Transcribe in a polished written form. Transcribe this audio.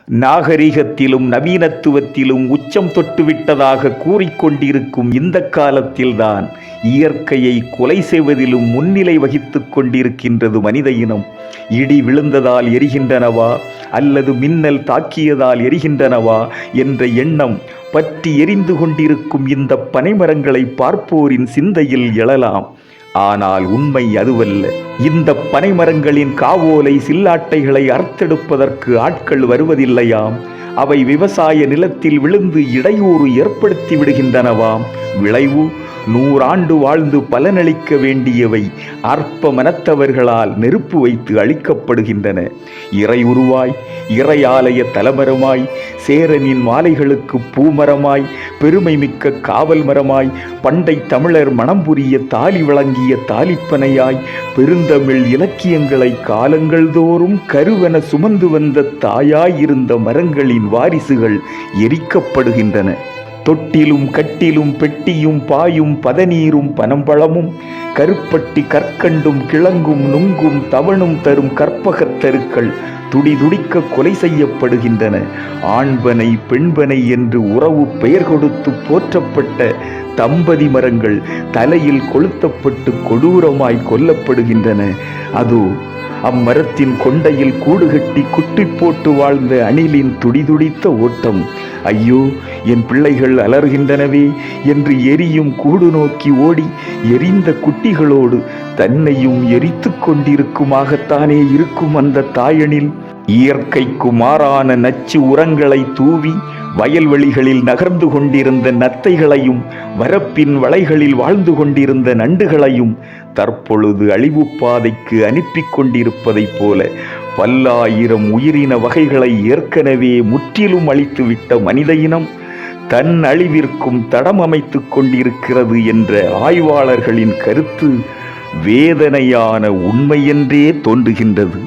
நாகரிகத்திலும் நவீனத்துவத்திலும் உச்சம் தொட்டுவிட்டதாக கூறிக்கொண்டிருக்கும் இந்த காலத்தில்தான் இயற்கையை கொலை செய்வதிலும் முன்னிலை வகித்துக் கொண்டிருக்கின்றது மனித இனம். இடி விழுந்ததால் எரிகின்றனவா அல்லது மின்னல் தாக்கியதால் எரிகின்றனவா என்ற எண்ணம் பற்றி எரிந்து கொண்டிருக்கும் இந்த பனைமரங்களை பார்ப்போரின் சிந்தையில் எழலாம். ஆனால் உண்மை அதுவல்ல. இந்த பனைமரங்களின் காவோலை சில்லாட்டைகளை அறுத்தெடுப்பதற்கு ஆட்கள் வருவதில்லையாம். அவை விவசாய நிலத்தில் விழுந்து இடையூறு ஏற்படுத்தி விடுகின்றனவாம். விளைவு 100 ஆண்டு வாழ்ந்து பலனளிக்க வேண்டியவை அற்ப மனத்தவர்களால் நெருப்பு வைத்து அழிக்கப்படுகின்றன. இறை உருவாய், இறை ஆலய தலமரமாய், சேரனின் மாலைகளுக்கு பூமரமாய், பெருமை மிக்க காவல் மரமாய், பண்டை தமிழர் மனம் புரிய தாலி வழங்கிய தாலிப்பனையாய், பெருந்தமிழ் இலக்கியங்களை காலங்கள் தோறும் கருவென சுமந்து வந்த தாயாயிருந்த மரங்களின் வாரிசுகள் எரிக்கப்படுகின்றன. தொட்டிலும் கட்டிலும் பெட்டியும் பாயும் பதநீரும் பனம்பழமும் கருப்பட்டி கற்கண்டும் கிழங்கும் நுங்கும் தவணும் தரும் கற்பகத் தருக்கள் துடிதுடிக்க கொலை செய்யப்படுகின்றன. ஆண்பனை பெண்பனை என்று உறவு பெயர் கொடுத்து போற்றப்பட்ட தம்பதி மரங்கள் தலையில் கொளுத்தப்பட்டு கொடூரமாய் கொல்லப்படுகின்றன. அதோ அம்மரத்தின் கொண்டையில் கூடுகட்டி குட்டி போட்டு வாழ்ந்த அணிலின் துடிதுடித்த ஓட்டம். ஐயோ, என் பிள்ளைகள் அலறுகின்றனவே என்று எரியும் கூடு நோக்கி ஓடி எரிந்த குட்டிகளோடு தன்னையும் எரித்து கொண்டிருக்குமாகத்தானே இருக்கும் அந்த தாயனில். இயற்கைக்கு மாறான நச்சு உரங்களை தூவி வயல்வெளிகளில் நகர்ந்து கொண்டிருந்த நத்தைகளையும் வரப்பின் வளைகளில் வாழ்ந்து கொண்டிருந்த நண்டுகளையும் தற்பொழுது அழிவு பாதைக்கு அனுப்பி கொண்டிருப்பதைப் போல பல்லாயிரம் உயிரின வகைகளை ஏற்கனவே முற்றிலும் அழித்துவிட்ட மனித இனம் தன் அழிவிற்கும் தடம் அமைத்து கொண்டிருக்கிறது என்ற ஆய்வாளர்களின் கருத்து வேதனையான உண்மையென்றே தோன்றுகின்றது.